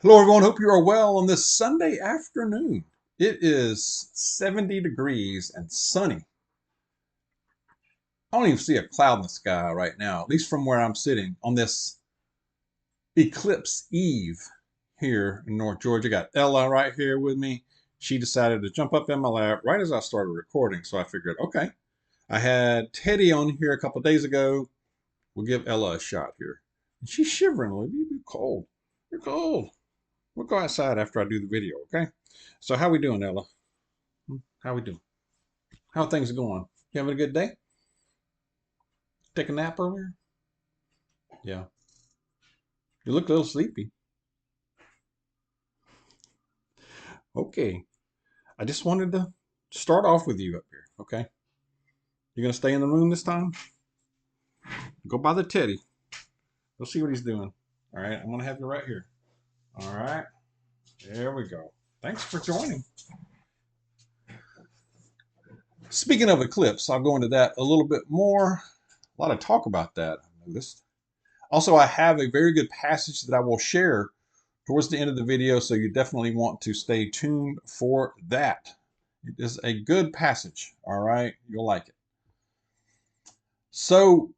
Hello, everyone. Hope you are well on this Sunday afternoon. It is 70 degrees and sunny. I don't even see a cloud in the sky right now, at least from where I'm sitting on this eclipse eve here in North Georgia. Got Ella right here with me. She decided to jump up in my lap right as I started recording. So I figured, okay, I had Teddy on here a couple days ago. We'll give Ella a shot here. And she's shivering a little bit. You're cold. You're cold. We'll go outside after I do the video, okay? So how we doing, Ella? How we doing? How are things going? You having a good day? Take a nap earlier? Yeah. You look a little sleepy. Okay. I just wanted to start off with you up here, okay? You're gonna stay in the room this time? Go by the teddy. Go see what he's doing. All right, I'm gonna have you right here. All right. There we go. Thanks for joining. Speaking of eclipse, I'll go into that a little bit more. A lot of talk about that, I noticed. Also, I have a very good passage that I will share towards the end of the video, so you definitely want to stay tuned for that. It is a good passage, all right? You'll like it. So,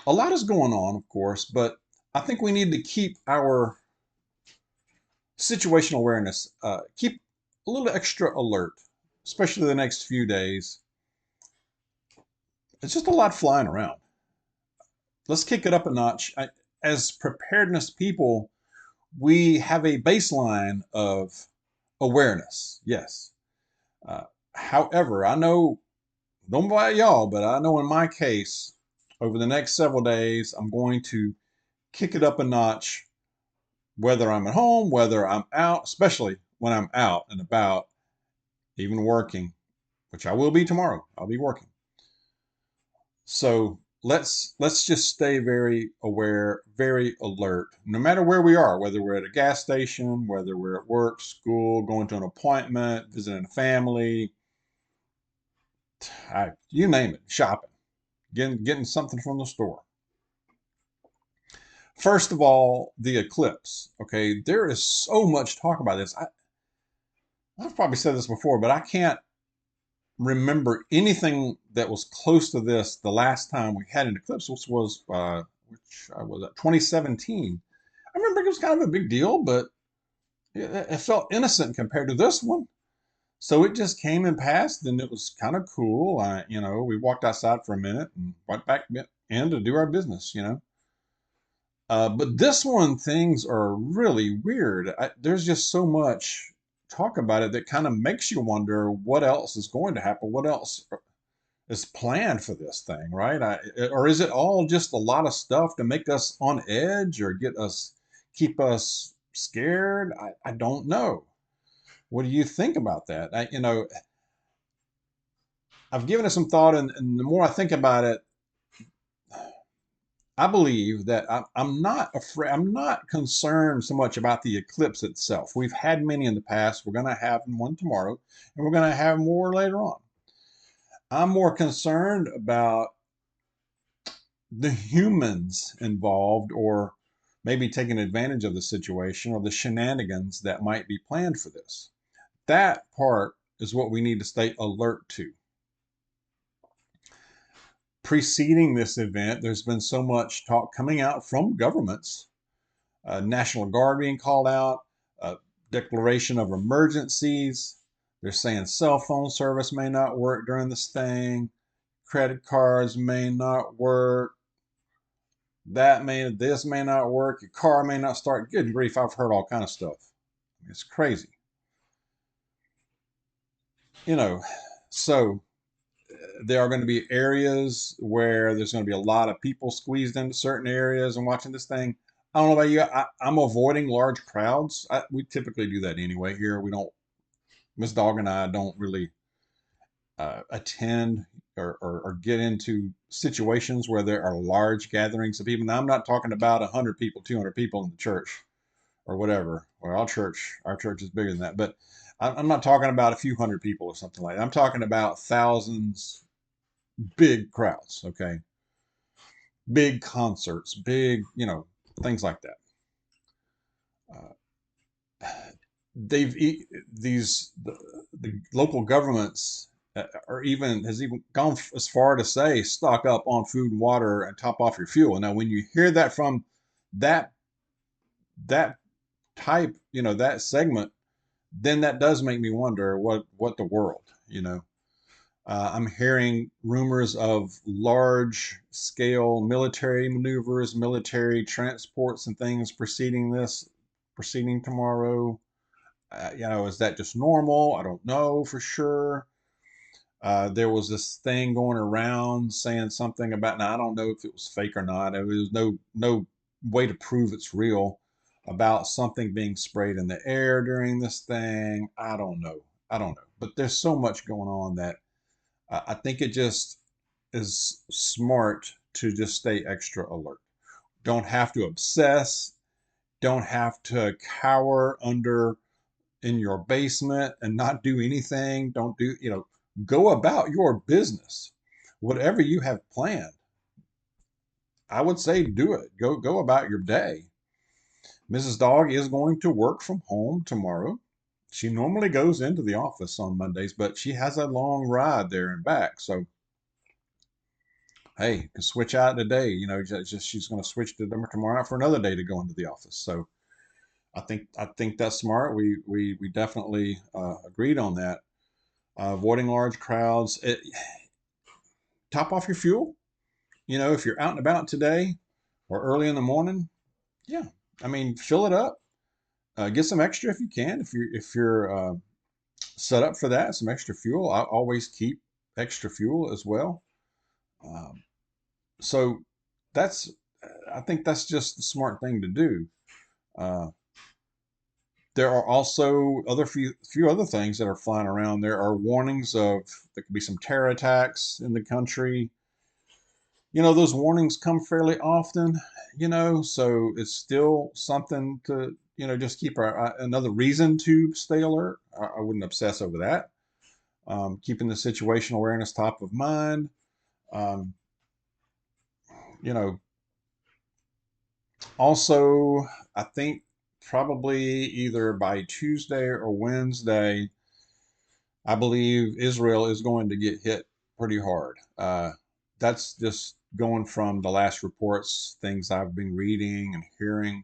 a lot is going on, of course, but I think we need to keep our situational awareness, keep a little extra alert, especially the next few days. It's just a lot flying around. Let's kick it up a notch. As preparedness people, we have a baseline of awareness, yes. Uh, However, I know, don't know about y'all, but I know in my case, over the next several days, I'm going to kick it up a notch, whether I'm at home, whether I'm out, especially when I'm out and about, even working, which I will be tomorrow. I'll be working. So let's just stay very aware, very alert, no matter where we are, whether we're at a gas station, whether we're at work, school, going to an appointment, visiting a family, you name it, shopping, getting something from the store. First of all, the eclipse. Okay, there is so much talk about this. I've probably said this before, but I can't remember anything that was close to this the last time we had an eclipse, which was 2017. I remember it was kind of a big deal, but it felt innocent compared to this one. So it just came and passed, and it was kind of cool. We walked outside for a minute and went back in to do our business. But this one, things are really weird. There's just so much talk about it that kind of makes you wonder what else is going to happen, what else is planned for this thing, right? Or is it all just a lot of stuff to make us on edge or keep us scared? I don't know. What do you think about that? I've given it some thought, and the more I think about it, I believe that I'm not afraid. I'm not concerned so much about the eclipse itself. We've had many in the past. We're going to have one tomorrow, and we're going to have more later on. I'm more concerned about the humans involved, or maybe taking advantage of the situation, or the shenanigans that might be planned for this. That part is what we need to stay alert to. Preceding this event, there's been so much talk coming out from governments, National Guard being called out, declaration of emergencies. They're saying cell phone service may not work during this thing, credit cards may not work, this may not work, your car may not start. Good grief, I've heard all kind of stuff. It's crazy. You know, so there are going to be areas where there's going to be a lot of people squeezed into certain areas and watching this thing. I don't know about you. I'm avoiding large crowds. We typically do that anyway here. We don't, Miss Dawg and I don't really attend or get into situations where there are large gatherings of people. Now, I'm not talking about 100 people, 200 people in the church or whatever. Well, our church is bigger than that. But I'm not talking about a few hundred people or something like that. I'm talking about thousands, big crowds, okay? Big concerts, big, things like that. they've the local governments has even gone as far to say stock up on food and water and top off your fuel. Now, when you hear that from that that type, that segment, then that does make me wonder what the world, I'm hearing rumors of large scale military maneuvers, military transports and things proceeding tomorrow. Is that just normal? I don't know for sure. There was this thing going around saying something about, now I don't know if it was fake or not. There was no way to prove it's real, about something being sprayed in the air during this thing. I don't know. I don't know. But there's so much going on that I think it just is smart to just stay extra alert. Don't have to obsess. Don't have to cower under in your basement and not do anything. Don't do, go about your business. Whatever you have planned, I would say do it. Go about your day. Mrs. Dawg is going to work from home tomorrow. She normally goes into the office on Mondays, but she has a long ride there and back. So, hey, you can switch out today. Just she's going to switch to them tomorrow for another day to go into the office. So, I think that's smart. We definitely agreed on that. Avoiding large crowds. Top off your fuel. If you're out and about today or early in the morning, yeah, I mean, fill it up. Get some extra if you can. If you're set up for that, some extra fuel. I always keep extra fuel as well. Um, so that's I think that's just the smart thing to do. Uh, there are also few other things that are flying around. There are warnings of there could be some terror attacks in the country. Those warnings come fairly often, so it's still something to, just keep another reason to stay alert. I wouldn't obsess over that. Keeping the situational awareness top of mind. Um, you know, Also, I think probably either by Tuesday or Wednesday, I believe Israel is going to get hit pretty hard. That's just going from the last reports, things I've been reading and hearing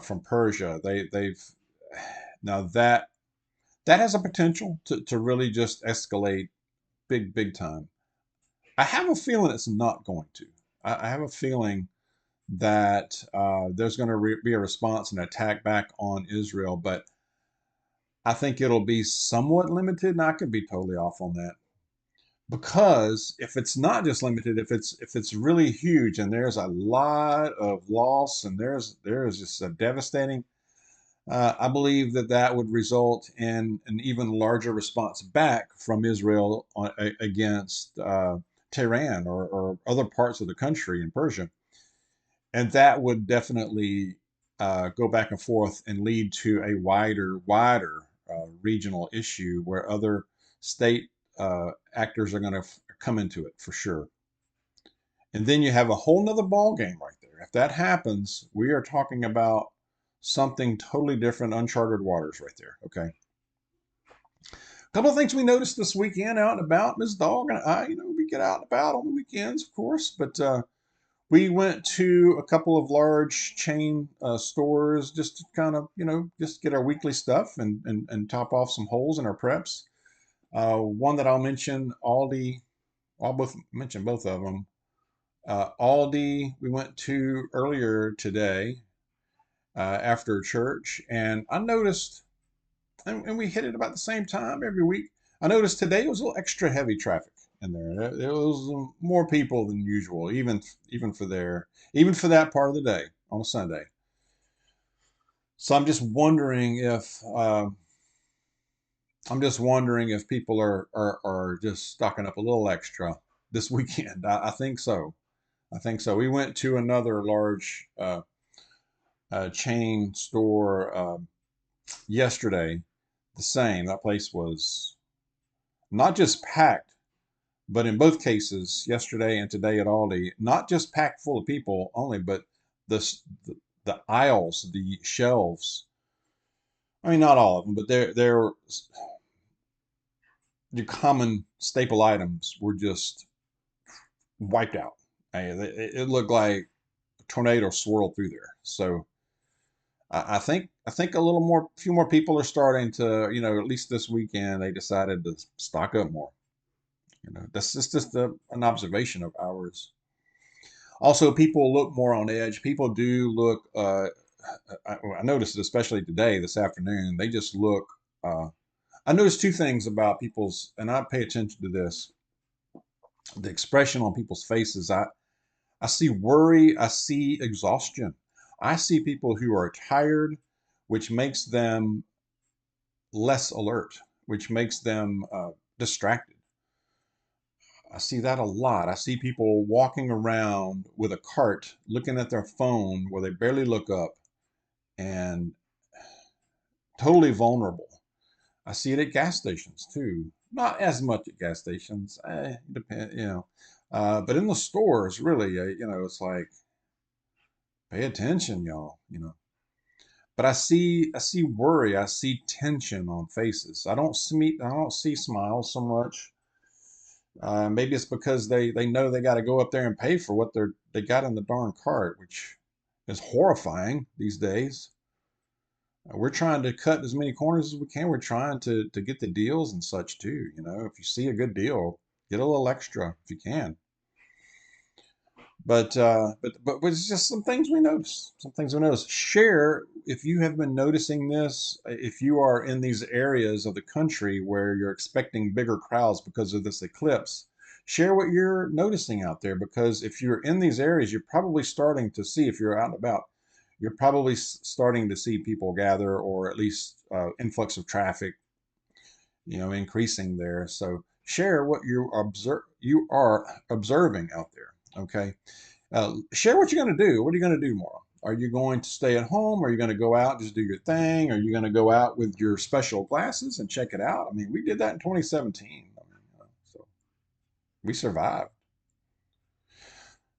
from Persia. They've now that has a potential to really just escalate big time. I have a feeling it's not going to. I have a feeling that there's going to be a response and attack back on Israel, but I think it'll be somewhat limited, and I could be totally off on that. Because if it's not just limited, if it's really huge and there's a lot of loss and there's just a devastating, I believe that would result in an even larger response back from Israel against Tehran or other parts of the country in Persia, and that would definitely go back and forth and lead to a wider regional issue where other state actors are going to come into it for sure. And then you have a whole nother ball game right there. If that happens, we are talking about something totally different, uncharted waters right there. Okay. A couple of things we noticed this weekend out and about. Ms. Dawg and I, we get out and about on the weekends, of course, but we went to a couple of large chain stores just to kind of, just get our weekly stuff and top off some holes in our preps. One that I'll mention, Aldi. I'll both mention both of them. Aldi, we went to earlier today after church, and I noticed, and we hit it about the same time every week. I noticed today was a little extra heavy traffic in there. There was more people than usual, even for that part of the day on a Sunday. So I'm just wondering if people are just stocking up a little extra this weekend. I think so. I think so. We went to another large chain store yesterday. The same. That place was not just packed, but in both cases, yesterday and today at Aldi, not just packed full of people only, but the the aisles, the shelves. I mean, not all of them, but they're the common staple items were just wiped out. It looked like a tornado swirled through there. So I think a few more people are starting to, at least this weekend, they decided to stock up more. That's just an observation of ours. Also, people look more on edge. People do look. I noticed it especially today, this afternoon. They just look. I noticed two things about people's, and I pay attention to this. The expression on people's faces. I see worry. I see exhaustion. I see people who are tired, which makes them less alert, which makes them distracted. I see that a lot. I see people walking around with a cart, looking at their phone where they barely look up and totally vulnerable. I see it at gas stations too. Not as much at gas stations, depend. But in the stores, really, it's like pay attention, y'all. But I see worry, I see tension on faces. I don't see smiles so much. Maybe it's because they know they got to go up there and pay for what they got in the darn cart, which is horrifying these days. We're trying to cut as many corners as we can. We're trying to get the deals and such too. If you see a good deal, get a little extra if you can. But it's just some things we notice. Some things we notice. Share if you have been noticing this. If you are in these areas of the country where you're expecting bigger crowds because of this eclipse, share what you're noticing out there. Because if you're in these areas, you're probably starting to see. If you're out and about, you're probably starting to see people gather, or at least influx of traffic, increasing there. So share what you are observing out there. Okay. Share what you're going to do. What are you going to do tomorrow? Are you going to stay at home? Are you going to go out, just do your thing? Are you going to go out with your special glasses and check it out? I mean, we did that in 2017. So we survived.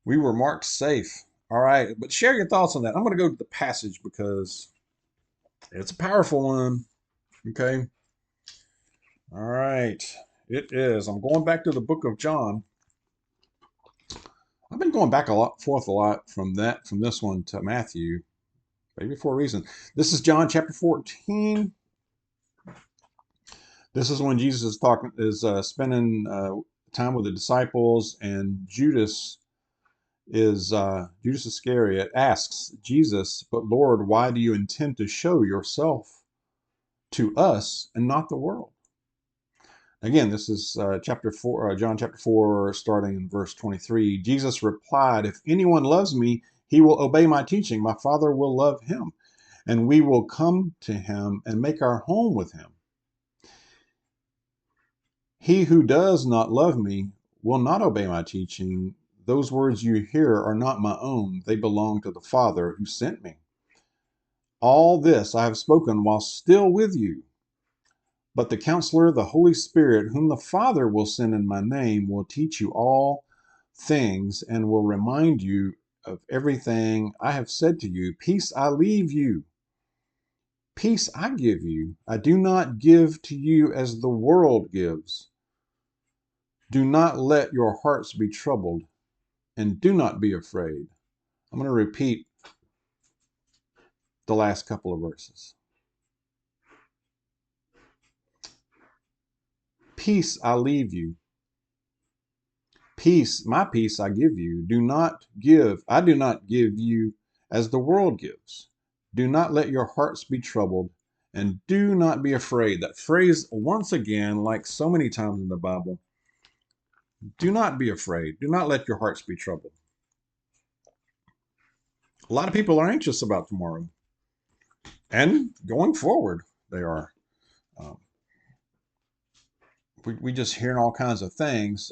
We were marked safe. All right, but share your thoughts on that. I'm going to go to the passage because it's a powerful one. Okay. All right. It is. I'm going back to the book of John. I've been going back forth a lot from this one to Matthew, maybe for a reason. This is John chapter 14. This is when Jesus is spending time with the disciples, and Judas Iscariot asks Jesus, "But Lord, why do you intend to show yourself to us and not the world?" Again, this is chapter 4, John chapter 4, starting in verse 23. Jesus replied, "If anyone loves me, he will obey my teaching. My Father will love him, and we will come to him and make our home with him. He who does not love me will not obey my teaching. Those words you hear are not my own. They belong to the Father who sent me. All this I have spoken while still with you. But the Counselor, the Holy Spirit, whom the Father will send in my name, will teach you all things and will remind you of everything I have said to you. Peace I leave you. Peace I give you. I do not give to you as the world gives. Do not let your hearts be troubled, and do not be afraid." I'm going to repeat the last couple of verses. Peace I leave you. Peace, my peace I give you. I do not give you as the world gives. Do not let your hearts be troubled, and do not be afraid. That phrase, once again, like so many times in the Bible, do not be afraid. Do not let your hearts be troubled. A lot of people are anxious about tomorrow, and going forward, they are. Um, we just hearing all kinds of things.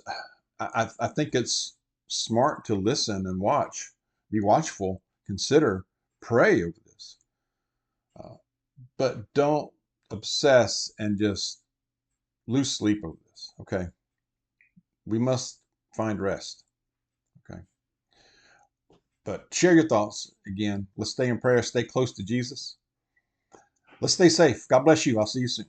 I think it's smart to listen and watch, be watchful, consider, pray over this, uh, but don't obsess and just lose sleep over this. Okay, we must find rest. Okay, But share your thoughts. Again, let's stay in prayer, stay close to Jesus. Let's stay safe. God bless you. I'll see you soon.